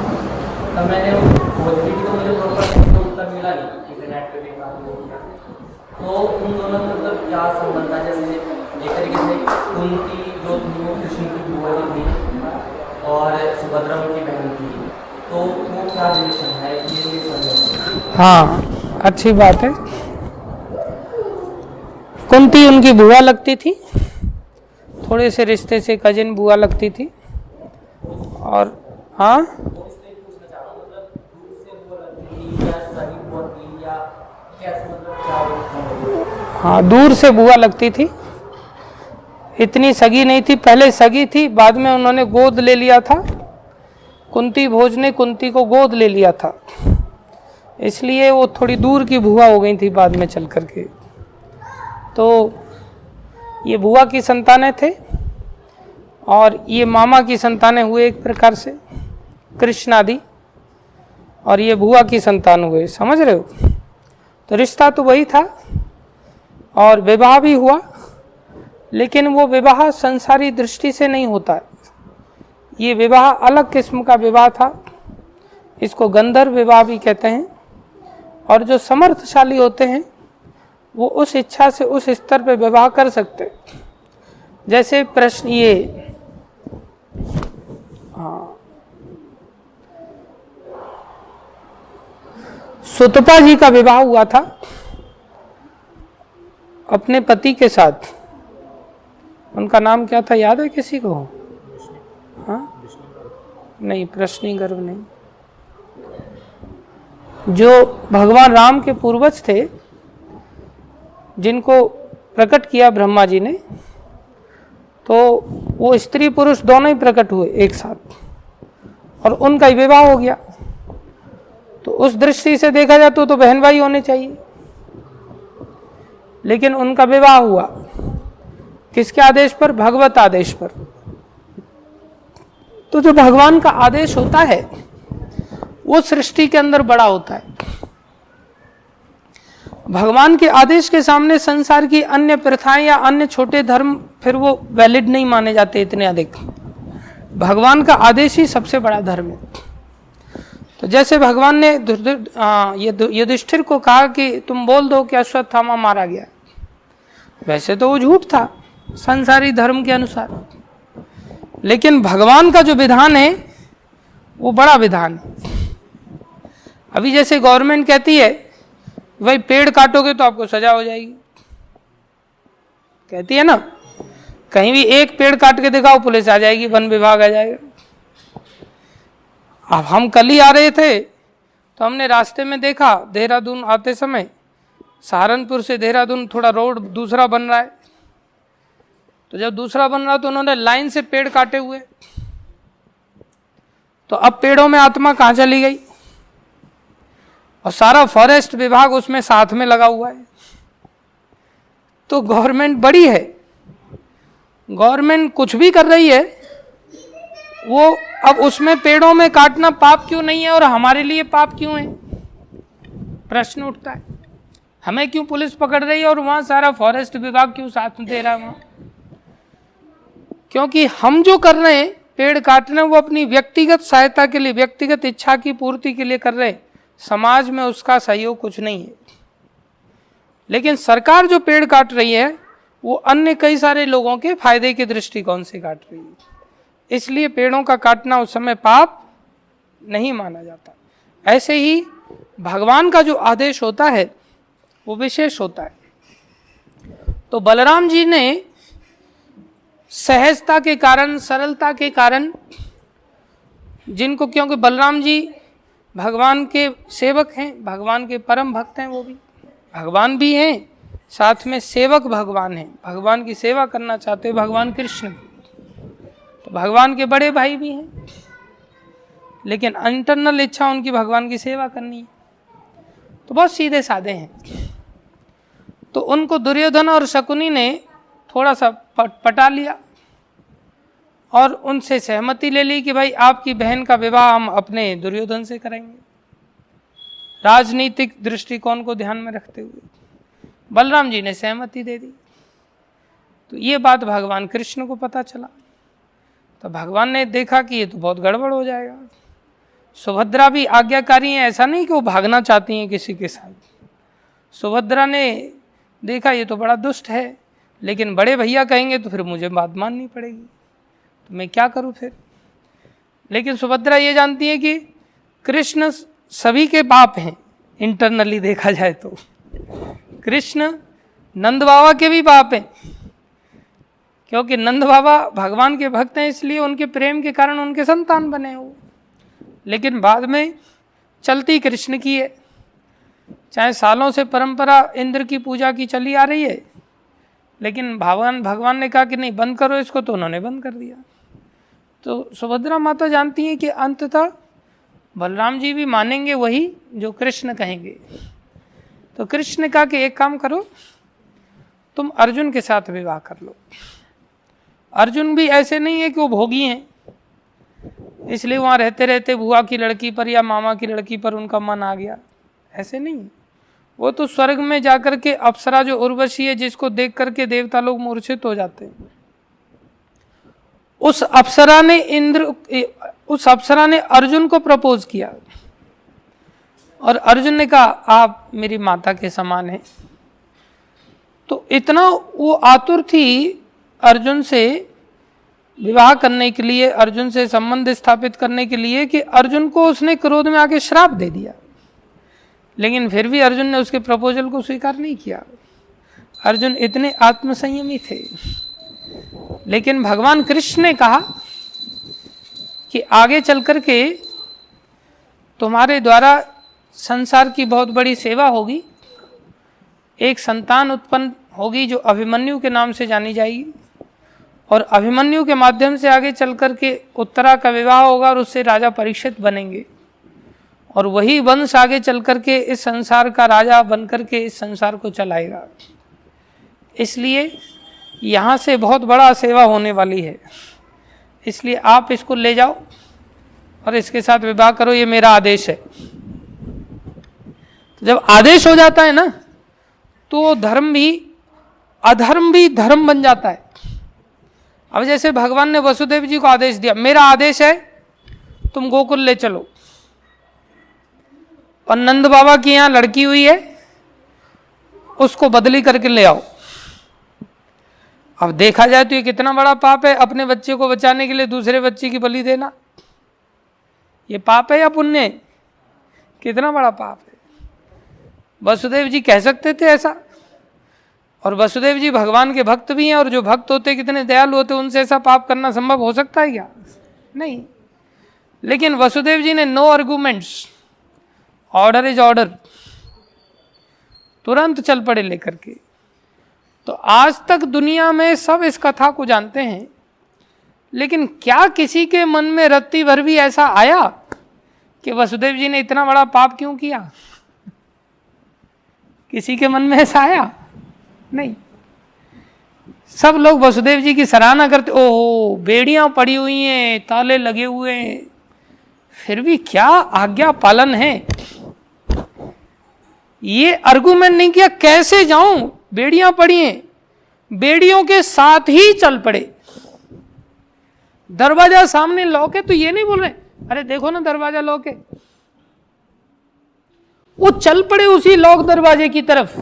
Speaker 3: तब मैंने खोजने की तो मुझे प्रॉपर उत्तर मिला नहीं, इंटरनेट पर भी काफ़ी हो गया। तो उन दोनों में मतलब क्या संबंध था? जैसे एक तरीके से कुंती जो थी वो कृष्ण की बुआ जी थी और सुभद्रा उनकी बहन थी, तो वो क्या रिलेशन है ये समझ।
Speaker 1: हाँ, अच्छी बात है। कुंती उनकी बुआ लगती थी, थोड़े से रिश्ते से कजिन बुआ लगती थी। और हाँ, हाँ दूर से बुआ लगती थी, इतनी सगी नहीं थी। पहले सगी थी, बाद में उन्होंने गोद ले लिया था। कुंती भोज ने कुंती को गोद ले लिया था, इसलिए वो थोड़ी दूर की बुआ हो गई थी बाद में चल करके। तो ये बुआ की संतानें थे और ये मामा की संतानें हुए एक प्रकार से, कृष्ण आदि, और ये बुआ की संतान हुए। समझ रहे हो? तो रिश्ता तो वही था और विवाह भी हुआ, लेकिन वो विवाह संसारी दृष्टि से नहीं होता। ये विवाह अलग किस्म का विवाह था, इसको गंधर्व विवाह भी कहते हैं। और जो समर्थशाली होते हैं वो उस इच्छा से उस स्तर पे विवाह कर सकते हैं। जैसे प्रश्न ये, हाँ, सुतपा जी का विवाह हुआ था अपने पति के साथ। उनका नाम क्या था, याद है किसी को? हाँ, नहीं, प्रश्नी गर्भ नहीं। जो भगवान राम के पूर्वज थे, जिनको प्रकट किया ब्रह्मा जी ने, तो वो स्त्री पुरुष दोनों ही प्रकट हुए एक साथ, और उनका ही विवाह हो गया। तो उस दृष्टि से देखा जाए तो बहन भाई होने चाहिए, लेकिन उनका विवाह हुआ किसके आदेश पर? भगवत आदेश पर। तो जो भगवान का आदेश होता है वो सृष्टि के अंदर बड़ा होता है। भगवान के आदेश के सामने संसार की अन्य प्रथाएं या अन्य छोटे धर्म फिर वो वैलिड नहीं माने जाते इतने अधिक। भगवान का आदेश ही सबसे बड़ा धर्म है। तो जैसे भगवान ने युधिष्ठिर को कहा कि तुम बोल दो कि अश्वत्थामा मारा गया, वैसे तो वो झूठ था संसारी धर्म के अनुसार, लेकिन भगवान का जो विधान है वो बड़ा विधान है। अभी जैसे गवर्नमेंट कहती है भाई पेड़ काटोगे तो आपको सजा हो जाएगी, कहती है ना, कहीं भी एक पेड़ काट के दिखाओ पुलिस आ जाएगी, वन विभाग आ जाएगा। अब हम कल ही आ रहे थे तो हमने रास्ते में देखा, देहरादून आते समय सहारनपुर से देहरादून थोड़ा रोड दूसरा बन रहा है, तो जब दूसरा बन रहा तो उन्होंने लाइन से पेड़ काटे हुए। तो अब पेड़ों में आत्मा कहाँ चली गई? और सारा फॉरेस्ट विभाग उसमें साथ में लगा हुआ है। तो गवर्नमेंट बड़ी है, गवर्नमेंट कुछ भी कर रही है, वो अब उसमें पेड़ों में काटना पाप क्यों नहीं है और हमारे लिए पाप क्यों है? प्रश्न उठता है। हमें क्यों पुलिस पकड़ रही है और वहां सारा फॉरेस्ट विभाग क्यों साथ दे रहा है वहां? क्योंकि हम जो कर रहे हैं पेड़ काटना, वो अपनी व्यक्तिगत सहायता के लिए, व्यक्तिगत इच्छा की पूर्ति के लिए कर रहे हैं, समाज में उसका सहयोग कुछ नहीं है। लेकिन सरकार जो पेड़ काट रही है वो अन्य कई सारे लोगों के फायदे के दृष्टिकोण से काट रही है, इसलिए पेड़ों का काटना उस समय पाप नहीं माना जाता। ऐसे ही भगवान का जो आदेश होता है वो विशेष होता है। तो बलराम जी ने सहजता के कारण, सरलता के कारण, जिनको, क्योंकि बलराम जी भगवान के सेवक हैं, भगवान के परम भक्त हैं, वो भी भगवान भी हैं, साथ में सेवक भगवान हैं, भगवान की सेवा करना चाहते हैं भगवान कृष्ण की। तो भगवान के बड़े भाई भी हैं, लेकिन इंटरनल इच्छा उनकी भगवान की सेवा करनी है। तो बहुत सीधे साधे हैं। तो उनको दुर्योधन और शकुनी ने थोड़ा सा पटा लिया और उनसे सहमति ले ली कि भाई आपकी बहन का विवाह हम अपने दुर्योधन से करेंगे, राजनीतिक दृष्टिकोण को ध्यान में रखते हुए। बलराम जी ने सहमति दे दी। तो ये बात भगवान कृष्ण को पता चला, तो भगवान ने देखा कि ये तो बहुत गड़बड़ हो जाएगा। सुभद्रा भी आज्ञाकारी है, ऐसा नहीं कि वो भागना चाहती हैं किसी के साथ। सुभद्रा ने देखा ये तो बड़ा दुष्ट है, लेकिन बड़े भैया कहेंगे तो फिर मुझे बात माननी पड़ेगी, तो मैं क्या करूं फिर। लेकिन सुभद्रा ये जानती है कि कृष्ण सभी के बाप हैं, इंटरनली देखा जाए तो कृष्ण नंद बाबा के भी बाप हैं, क्योंकि नंद बाबा भगवान के भक्त हैं, इसलिए उनके प्रेम के कारण उनके संतान बने हो। लेकिन बाद में चलती कृष्ण की है, चाहे सालों से परंपरा इंद्र की पूजा की चली आ रही है, लेकिन भगवान ने कहा कि नहीं बंद करो इसको, तो उन्होंने बंद कर दिया। तो सुभद्रा माता जानती हैं कि अंततः बलराम जी भी मानेंगे वही जो कृष्ण कहेंगे। तो कृष्ण ने कहा कि एक काम करो, तुम अर्जुन के साथ विवाह कर लो। अर्जुन भी ऐसे नहीं है कि वो भोगी हैं, इसलिए वहाँ रहते रहते बुआ की लड़की पर या मामा की लड़की पर उनका मन आ गया, ऐसे नहीं। वो तो स्वर्ग में जाकर के अप्सरा जो उर्वशी है, जिसको देख करके देवता लोग मूर्छित हो जाते हैं, उस अप्सरा ने अर्जुन को प्रपोज किया और अर्जुन ने कहा आप मेरी माता के समान हैं। तो इतना वो आतुर थी अर्जुन से विवाह करने के लिए, अर्जुन से संबंध स्थापित करने के लिए, कि अर्जुन को उसने क्रोध में आके श्राप दे दिया। लेकिन फिर भी अर्जुन ने उसके प्रपोजल को स्वीकार नहीं किया। अर्जुन इतने आत्मसंयमी थे। लेकिन भगवान कृष्ण ने कहा कि आगे चल कर के तुम्हारे द्वारा संसार की बहुत बड़ी सेवा होगी, एक संतान उत्पन्न होगी जो अभिमन्यु के नाम से जानी जाएगी, और अभिमन्यु के माध्यम से आगे चल कर के उत्तरा का विवाह होगा और उससे राजा परीक्षित बनेंगे, और वही वंश आगे चल कर के इस संसार का राजा बन कर के इस संसार को चलाएगा। इसलिए यहाँ से बहुत बड़ा सेवा होने वाली है, इसलिए आप इसको ले जाओ और इसके साथ विवाह करो, ये मेरा आदेश है। तो जब आदेश हो जाता है ना, तो धर्म भी अधर्म भी धर्म बन जाता है। अब जैसे भगवान ने वसुदेव जी को आदेश दिया, मेरा आदेश है तुम गोकुल ले चलो, और नंद बाबा की यहाँ लड़की हुई है उसको बदली करके ले आओ। अब देखा जाए तो ये कितना बड़ा पाप है, अपने बच्चे को बचाने के लिए दूसरे बच्चे की बलि देना। ये पाप है या पुण्य है? कितना बड़ा पाप है। वसुदेव जी कह सकते थे ऐसा, और वसुदेव जी भगवान के भक्त भी हैं, और जो भक्त होते कितने दयालु होते, उनसे ऐसा पाप करना संभव हो सकता है क्या? नहीं। लेकिन वसुदेव जी ने no arguments, order is order, तुरंत चल पड़े लेकर के। तो आज तक दुनिया में सब इस कथा को जानते हैं, लेकिन क्या किसी के मन में रत्ती भर भी ऐसा आया कि वसुदेव जी ने इतना बड़ा पाप क्यों किया? किसी के मन में ऐसा आया? नहीं। सब लोग वसुदेव जी की सराहना करते, ओहो बेड़ियां पड़ी हुई हैं, ताले लगे हुए हैं, फिर भी क्या आज्ञा पालन है। ये आर्गुमेंट नहीं किया, कैसे जाऊं, बेड़ियां पड़ी हैं, बेड़ियों के साथ ही चल पड़े। दरवाजा सामने लॉक है तो ये नहीं बोल रहे अरे देखो ना दरवाजा लॉक है, वो चल पड़े उसी लॉक दरवाजे की तरफ,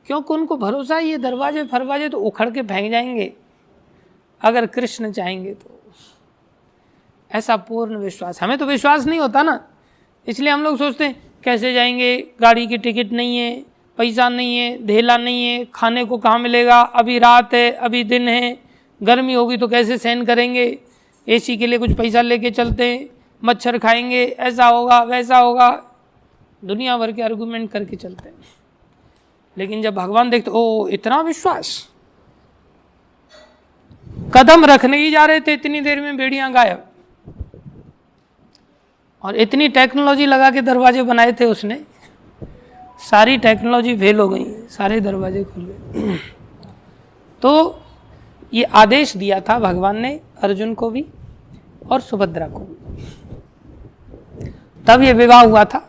Speaker 1: क्योंकि उनको भरोसा है ये दरवाजे फरवाजे तो उखड़ के फेंक जाएंगे अगर कृष्ण चाहेंगे तो। ऐसा पूर्ण विश्वास, हमें तो विश्वास नहीं होता ना, इसलिए हम लोग सोचते हैं कैसे जाएंगे, गाड़ी की टिकट नहीं है, पैसा नहीं है, धेला नहीं है, खाने को कहाँ मिलेगा, अभी रात है अभी दिन है, गर्मी होगी तो कैसे सहन करेंगे, एसी के लिए कुछ पैसा लेके चलते हैं, मच्छर खाएंगे, ऐसा होगा वैसा होगा, दुनिया भर के आर्गुमेंट करके चलते हैं। लेकिन जब भगवान देखते, ओ इतना विश्वास, कदम रखने ही जा रहे थे इतनी देर में बेड़ियां गायब, और इतनी टेक्नोलॉजी लगा के दरवाजे बनाए थे उसने, सारी टेक्नोलॉजी फेल हो गई, सारे दरवाजे खुल गए। तो ये आदेश दिया था भगवान ने अर्जुन को भी और सुभद्रा को भी, तब ये विवाह हुआ था।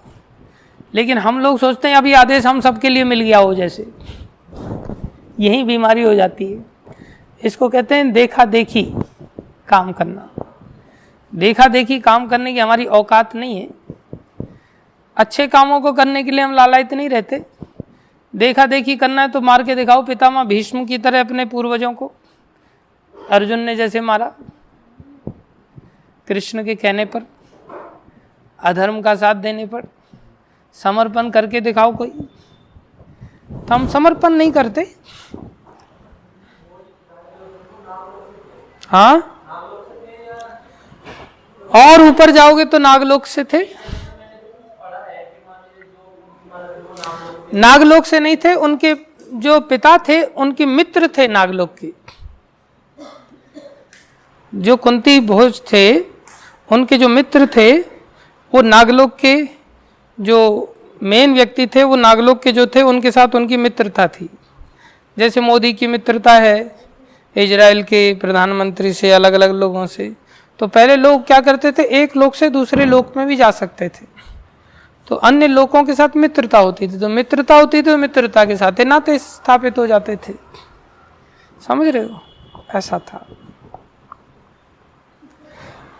Speaker 1: लेकिन हम लोग सोचते हैं अभी आदेश हम सबके लिए मिल गया हो, जैसे यही बीमारी हो जाती है। इसको कहते हैं देखा देखी काम करना। देखा देखी काम करने की हमारी औकात नहीं है, अच्छे कामों को करने के लिए हम लालायित नहीं रहते। देखा देखी करना है तो मार के दिखाओ पितामह भीष्म की तरह अपने पूर्वजों को, अर्जुन ने जैसे मारा कृष्ण के कहने पर, अधर्म का साथ देने पर, समर्पण करके दिखाओ कोई। तो हम समर्पण नहीं करते। हाँ, और ऊपर जाओगे तो नागलोक से थे, नागलोक से नहीं थे, उनके जो पिता थे उनके मित्र थे नागलोक के, जो कुंती भोज थे उनके जो मित्र थे वो नागलोक के जो मेन व्यक्ति थे, वो नागलोक के जो थे उनके साथ उनकी मित्रता थी। जैसे मोदी की मित्रता है इजराइल के प्रधानमंत्री से, अलग अलग लोगों से। तो पहले लोग क्या करते थे, एक लोक से दूसरे लोक में भी जा सकते थे, तो अन्य लोगों के साथ मित्रता होती थी, तो मित्रता होती थी तो मित्रता के साथ नाते स्थापित हो जाते थे। समझ रहे हो, ऐसा था।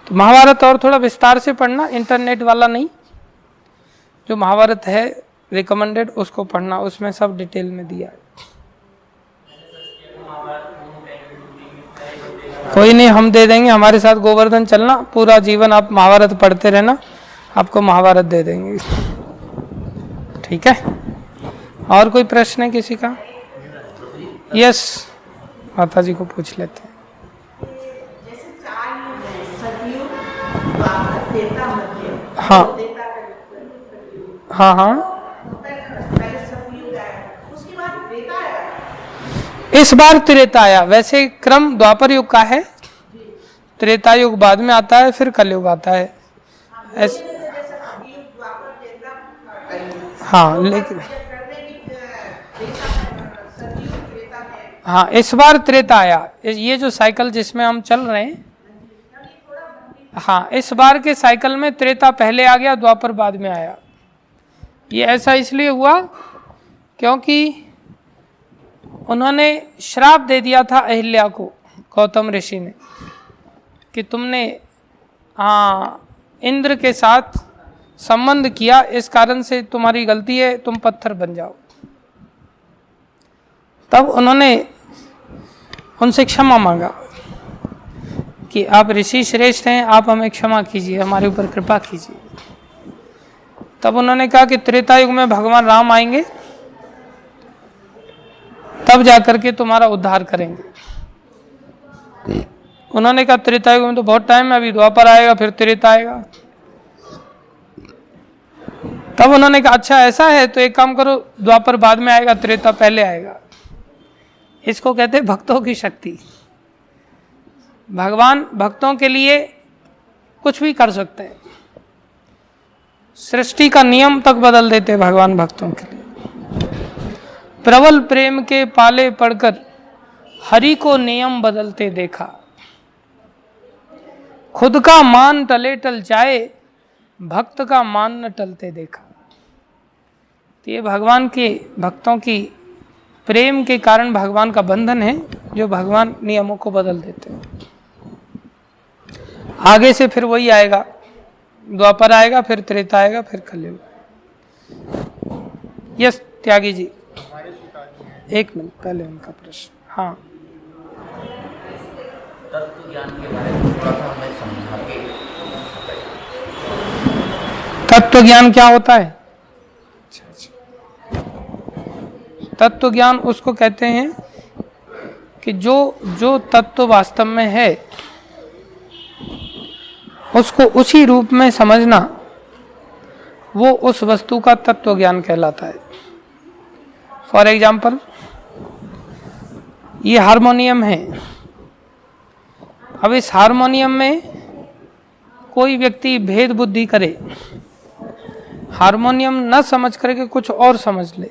Speaker 1: तो महाभारत और थोड़ा विस्तार से पढ़ना, इंटरनेट वाला नहीं, जो महाभारत है रिकमेंडेड उसको पढ़ना, उसमें सब डिटेल में दिया है। कोई नहीं, हम दे देंगे, हमारे साथ गोवर्धन चलना, पूरा जीवन आप महाभारत पढ़ते रहना, आपको महाभारत दे देंगे। ठीक है, और कोई प्रश्न है किसी का? यस, माता जी को पूछ लेते हैं।
Speaker 4: जैसे चार युग है,
Speaker 1: हाँ हाँ हाँ, इस बार त्रेता आया। वैसे क्रम द्वापर युग का है, त्रेता युग बाद में आता है, फिर कलयुग आता है। हाँ लेकिन हाँ इस बार त्रेता आया। ये जो साइकिल जिसमें हम चल रहे हैं, हाँ इस बार के साइकिल में त्रेता पहले आ गया, द्वापर बाद में आया। ये ऐसा इसलिए हुआ क्योंकि उन्होंने श्राप दे दिया था अहिल्या को, गौतम ऋषि ने, कि तुमने इंद्र के साथ संबंध किया, इस कारण से तुम्हारी गलती है, तुम पत्थर बन जाओ। तब उन्होंने उनसे क्षमा मांगा कि आप ऋषि श्रेष्ठ हैं, आप हमें क्षमा कीजिए, हमारे ऊपर कृपा कीजिए। तब उन्होंने कहा कि त्रेता युग में भगवान राम आएंगे, तब जाकर के तुम्हारा उद्धार करेंगे। उन्होंने कहा त्रेता युग में तो बहुत टाइम है, अभी द्वापर आएगा, फिर त्रेता आएगा। तब उन्होंने कहा अच्छा ऐसा है तो एक काम करो, द्वापर बाद में आएगा, त्रेता पहले आएगा। इसको कहते हैं भक्तों की शक्ति। भगवान भक्तों के लिए कुछ भी कर सकते हैं, सृष्टि का नियम तक बदल देते हैं भगवान भक्तों के लिए। प्रबल प्रेम के पाले पड़कर हरि को नियम बदलते देखा, खुद का मान टले टल जाए, भक्त का मान न टलते देखा। तो ये भगवान के भक्तों की प्रेम के कारण भगवान का बंधन है, जो भगवान नियमों को बदल देते हैं। आगे से फिर वही आएगा, द्वापर आएगा, फिर त्रेता आएगा, फिर कलयुग। यस त्यागी जी, एक मिनट पहले उनका प्रश्न। हाँ
Speaker 3: तत्व ज्ञान के बारे में थोड़ा सा हमें समझा के।
Speaker 1: तत्व ज्ञान क्या होता है? तत्व ज्ञान उसको कहते हैं कि जो तत्व वास्तव में है उसको उसी रूप में समझना, वो उस वस्तु का तत्व ज्ञान कहलाता है। फॉर एग्जाम्पल ये हारमोनियम है। अब इस हारमोनियम में कोई व्यक्ति भेद बुद्धि करे, हारमोनियम न समझ करके कुछ और समझ ले।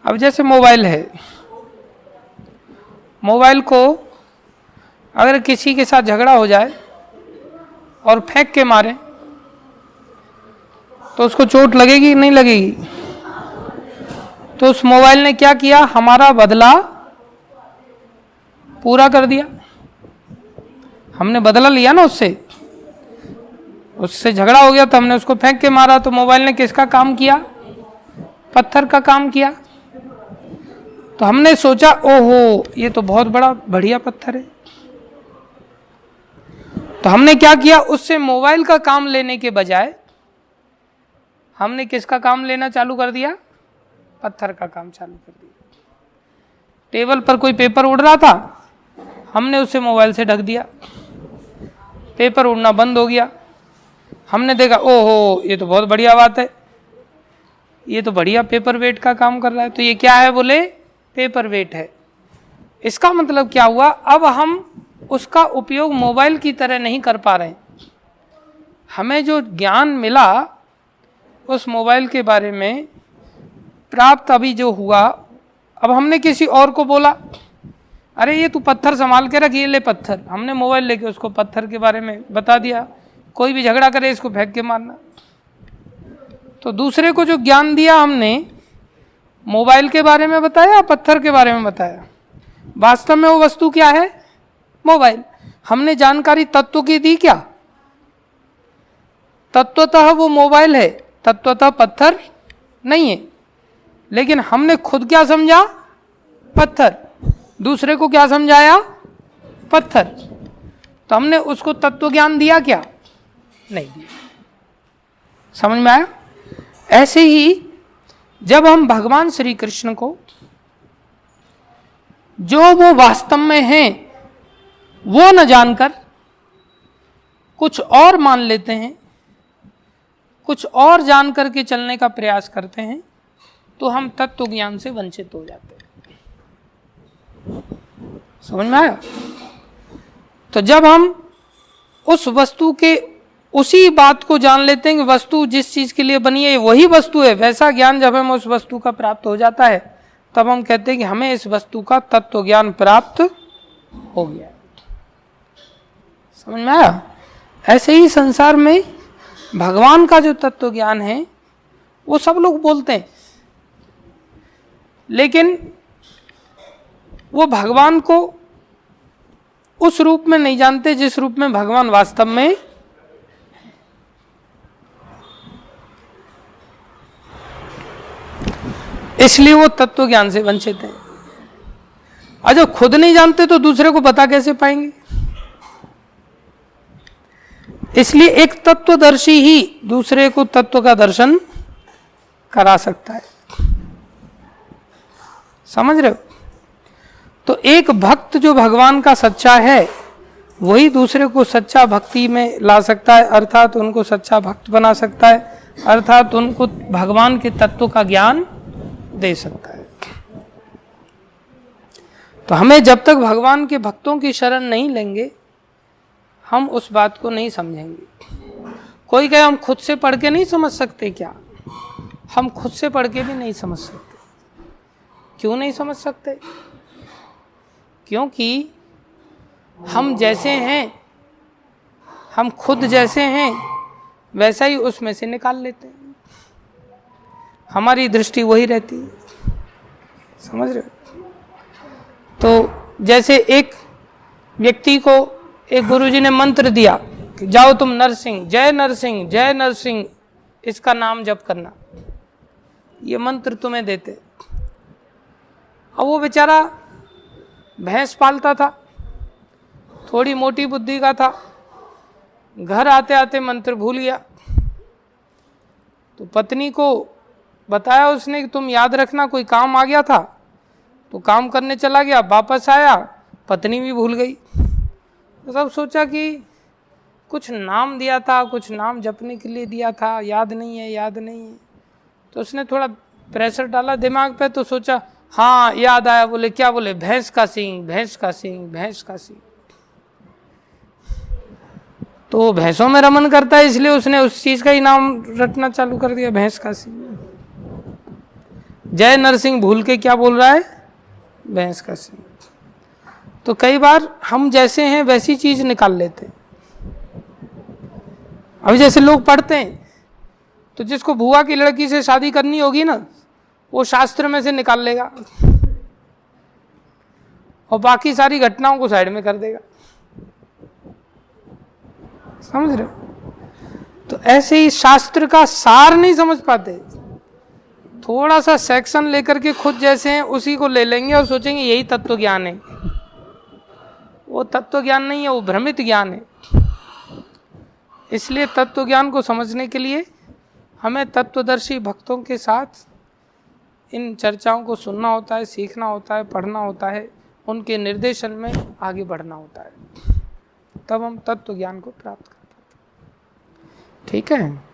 Speaker 1: अब जैसे मोबाइल है, मोबाइल को अगर किसी के साथ झगड़ा हो जाए और फेंक के मारे तो उसको चोट लगेगी कि नहीं लगेगी? तो उस मोबाइल ने क्या किया, हमारा बदला पूरा कर दिया। हमने बदला लिया ना, उससे झगड़ा हो गया तो हमने उसको फेंक के मारा, तो मोबाइल ने किसका काम किया? पत्थर का काम किया। तो हमने सोचा ओहो ये तो बहुत बड़ा बढ़िया पत्थर है, तो हमने क्या किया, उससे मोबाइल का काम लेने के बजाय हमने किसका काम लेना चालू कर दिया? पत्थर का काम चालू कर दिया। टेबल पर कोई पेपर उड़ रहा था, हमने उसे मोबाइल से ढक दिया, पेपर उड़ना बंद हो गया। हमने देखा ओहो ये तो बहुत बढ़िया बात है, ये तो बढ़िया पेपर वेट का काम कर रहा है। तो ये क्या है? बोले पेपर वेट है। इसका मतलब क्या हुआ, अब हम उसका उपयोग मोबाइल की तरह नहीं कर पा रहे हैं। हमें जो ज्ञान मिला उस मोबाइल के बारे में प्राप्त अभी जो हुआ, अब हमने किसी और को बोला अरे ये तू पत्थर संभाल के रख, ये ले पत्थर। हमने मोबाइल लेके उसको पत्थर के बारे में बता दिया, कोई भी झगड़ा करे इसको फेंक के मारना। तो दूसरे को जो ज्ञान दिया हमने, मोबाइल के बारे में बताया, पत्थर के बारे में बताया, वास्तव में वो वस्तु क्या है? मोबाइल। हमने जानकारी तत्व की दी क्या? तत्वतः वो मोबाइल है, तत्वतः पत्थर नहीं है। लेकिन हमने खुद क्या समझा? पत्थर। दूसरे को क्या समझाया? पत्थर। तो हमने उसको तत्व ज्ञान दिया क्या? नहीं दिया। समझ में आया? ऐसे ही जब हम भगवान श्री कृष्ण को जो वो वास्तव में हैं वो न जानकर कुछ और मान लेते हैं, कुछ और जान करके चलने का प्रयास करते हैं, तो हम तत्व ज्ञान से वंचित हो जाते हैं। समझ में आया? तो जब हम उस वस्तु के उसी बात को जान लेते हैं कि वस्तु जिस चीज के लिए बनी है वही वस्तु है, वैसा ज्ञान जब हमें उस वस्तु का प्राप्त हो जाता है, तब हम कहते हैं कि हमें इस वस्तु का तत्व ज्ञान प्राप्त हो गया। समझ में आया? ऐसे ही संसार में भगवान का जो तत्व ज्ञान है वो सब लोग बोलते हैं, लेकिन वो भगवान को उस रूप में नहीं जानते जिस रूप में भगवान वास्तव में। इसलिए वो तत्व ज्ञान से वंचित हैं। और जब खुद नहीं जानते तो दूसरे को बता कैसे पाएंगे? इसलिए एक तत्वदर्शी ही दूसरे को तत्व का दर्शन करा सकता है। समझ रहे हो? तो एक भक्त जो भगवान का सच्चा है वही दूसरे को सच्चा भक्ति में ला सकता है, अर्थात उनको सच्चा भक्त बना सकता है, अर्थात उनको भगवान के तत्व का ज्ञान दे सकता है। तो हमें जब तक भगवान के भक्तों की शरण नहीं लेंगे हम उस बात को नहीं समझेंगे। कोई कहे हम खुद से पढ़ के नहीं समझ सकते क्या? हम खुद से पढ़ के भी नहीं समझ सकते। क्यों नहीं समझ सकते? क्योंकि हम जैसे हैं, हम खुद जैसे हैं वैसा ही उसमें से निकाल लेते हैं, हमारी दृष्टि वही रहती है। समझ रहे हो? तो जैसे एक व्यक्ति को एक गुरुजी ने मंत्र दिया कि जाओ तुम नरसिंह, जय नरसिंह, जय नरसिंह, इसका नाम जप करना, ये मंत्र तुम्हें देते। अब वो बेचारा भैंस पालता था, थोड़ी मोटी बुद्धि का था, घर आते आते मंत्र भूल गया। तो पत्नी को बताया उसने कि तुम याद रखना, कोई काम आ गया था तो काम करने चला गया, वापस आया पत्नी भी भूल गई। तो सब सोचा कि कुछ नाम दिया था, कुछ नाम जपने के लिए दिया था, याद नहीं है, याद नहीं है। तो उसने थोड़ा प्रेशर डाला दिमाग पे, तो सोचा हाँ याद आया। बोले क्या? बोले भैंस का सींग, भैंस का सींग, भैंस का सींग। तो भैंसों में रमन करता है, इसलिए उसने उस चीज का ही नाम रटना चालू कर दिया, भैंस का सींग। जय नरसिंह भूल के क्या बोल रहा है? भैंस का सींग। तो कई बार हम जैसे हैं वैसी चीज निकाल लेते हैं। अभी जैसे लोग पढ़ते हैं तो जिसको बुआ की लड़की से शादी करनी होगी ना, वो शास्त्र में से निकाल लेगा और बाकी सारी घटनाओं को साइड में कर देगा। समझ रहे हो? तो ऐसे ही शास्त्र का सार नहीं समझ पाते, थोड़ा सा सेक्शन लेकर के खुद जैसे हैं उसी को ले लेंगे और सोचेंगे यही तत्व ज्ञान है। वो तत्व ज्ञान नहीं है, वो भ्रमित ज्ञान है। इसलिए तत्व ज्ञान को समझने के लिए हमें तत्वदर्शी भक्तों के साथ इन चर्चाओं को सुनना होता है, सीखना होता है, पढ़ना होता है, उनके निर्देशन में आगे बढ़ना होता है, तब हम तत्व ज्ञान को प्राप्त कर पाते हैं। ठीक है।